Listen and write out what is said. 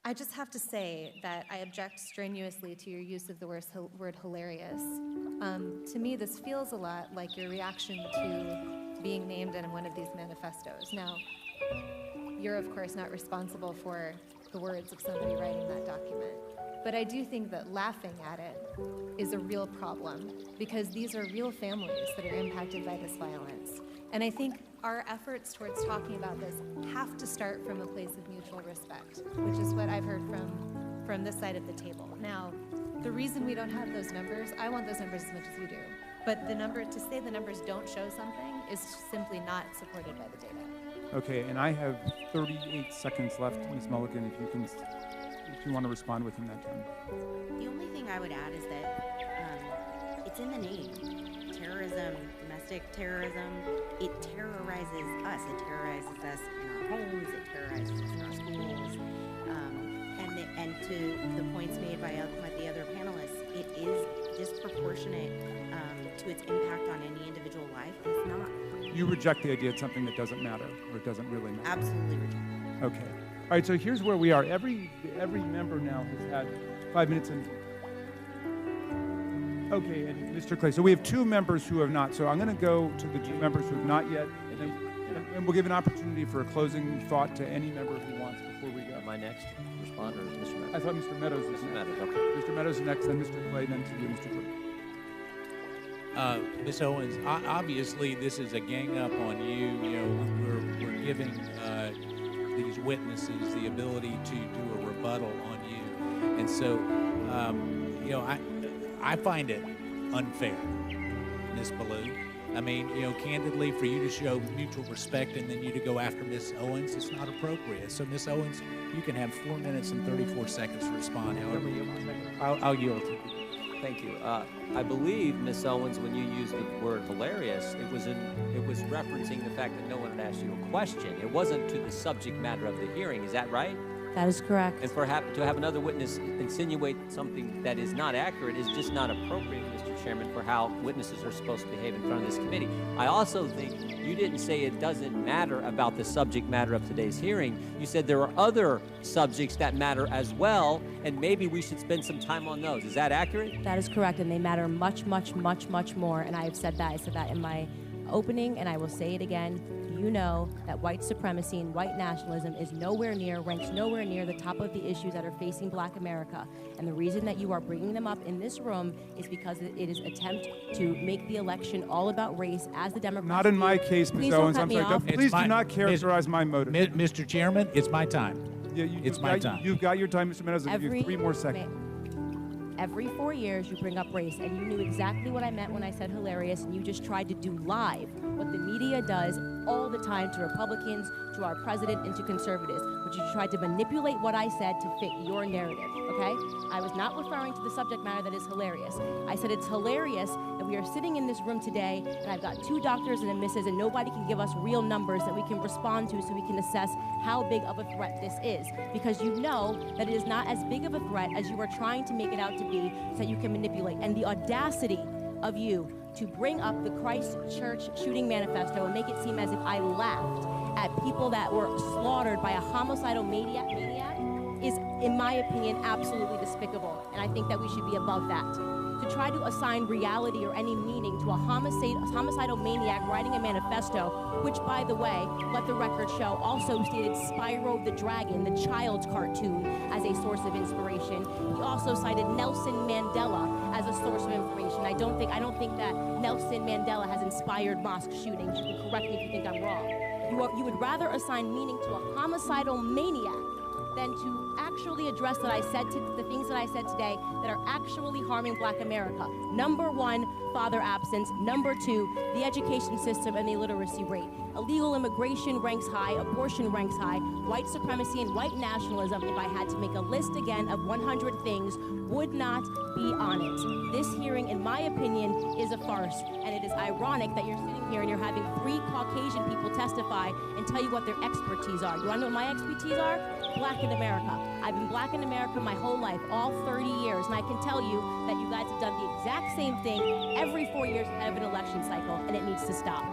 I just have to say that I object strenuously to your use of the word hilarious. To me, this feels a lot like your reaction to being named in one of these manifestos. Now, you're of course not responsible for the words of somebody writing that document, but I do think that laughing at it is a real problem because these are real families that are impacted by this violence. And I think our efforts towards talking about this have to start from a place of mutual respect, which is what I've heard from this side of the table. Now, the reason we don't have those numbers, I want those numbers as much as you do, but to say the numbers don't show something is simply not supported by the data. Okay, and I have 38 seconds left, Ms. Mulligan, if you want to respond within that time. The only thing I would add is that it's in the name. Terrorism, domestic terrorism, it terrorizes us. It terrorizes us in our homes, it terrorizes us in our schools. And to the points made by the other panelists, it is disproportionate to its impact on any individual life. It's not. You reject the idea it's something that doesn't matter, or it doesn't really matter? Absolutely reject. Okay. All right, so here's where we are. Every member now has had 5 minutes and... Okay, and Mr. Clay, so we have 2 members who have not. So I'm going to go to the 2 members who have not yet, and we'll give an opportunity for a closing thought to any member who wants before we go. Am I next to respond, or is Mr. Meadows? I thought Mr. Meadows was next. Meadows, okay. Mr. Meadows is next, then Mr. Clay, then to you, Mr. Clay. Ms. Owens, obviously this is a gang up on you. You know, we're giving these witnesses the ability to do a rebuttal on you, and so you know, I find it unfair, Ms. Ballou. I mean, you know, candidly, for you to show mutual respect and then you to go after Ms. Owens, it's not appropriate. So, Ms. Owens, you can have 4 minutes and 34 seconds to respond. However you want. I'll yield to you. Thank you. I believe, Ms. Owens, when you used the word hilarious, it was referencing the fact that no one had asked you a question. It wasn't to the subject matter of the hearing. Is that right? That is correct. And to have another witness insinuate something that is not accurate is just not appropriate, Mr. Chairman, for how witnesses are supposed to behave in front of this committee. I also think you didn't say it doesn't matter about the subject matter of today's hearing. You said there are other subjects that matter as well, and maybe we should spend some time on those. Is that accurate? That is correct, and they matter much, much, much, much more, and I have said that. I said that in my opening, and I will say it again. You know that white supremacy and white nationalism ranks nowhere near the top of the issues that are facing Black America. And the reason that you are bringing them up in this room is because it is an attempt to make the election all about race, as the Democrats Not in my case, Ms. Owens. I'm sorry. Please do not characterize my motive. Mr. Chairman, it's my time. Yeah, it's my time. You've got your time, Mr. Meadows. I'll give you 3 more seconds. Every 4 years, you bring up race, and you knew exactly what I meant when I said hilarious, and you just tried to do live what the media does all the time to Republicans, to our president, and to conservatives, which you tried to manipulate what I said to fit your narrative, okay? I was not referring to the subject matter that is hilarious. I said it's hilarious that we are sitting in this room today, and I've got 2 doctors and a missus, and nobody can give us real numbers that we can respond to so we can assess how big of a threat this is, because you know that it is not as big of a threat as you are trying to make it out to be, so that you can manipulate. And the audacity of you to bring up the Christchurch shooting manifesto and make it seem as if I laughed at people that were slaughtered by a homicidal maniac is, in my opinion, absolutely despicable. And I think that we should be above that. To try to assign reality or any meaning to a homicidal maniac writing a manifesto, which, by the way, let the record show, also stated Spyro the Dragon, the child's cartoon, as a source of inspiration. He also cited Nelson Mandela as a source of information. I don't think that Nelson Mandela has inspired mosque shootings. You can correct me if you think I'm wrong. You would rather assign meaning to a homicidal maniac than to actually address the things that I said today that are actually harming Black America. Number 1, father absence. Number 2, the education system and the illiteracy rate. Illegal immigration ranks high, abortion ranks high, white supremacy and white nationalism, if I had to make a list again of 100 things, would not be on it. This hearing, in my opinion, is a farce, and it is ironic that you're sitting here and you're having 3 Caucasian people testify and tell you what their expertise are. You want to know what my expertise are? Black in America. I've been Black in America my whole life, all 30 years, and I can tell you that you guys have done the exact same thing every 4 years ahead of an election cycle, and it needs to stop.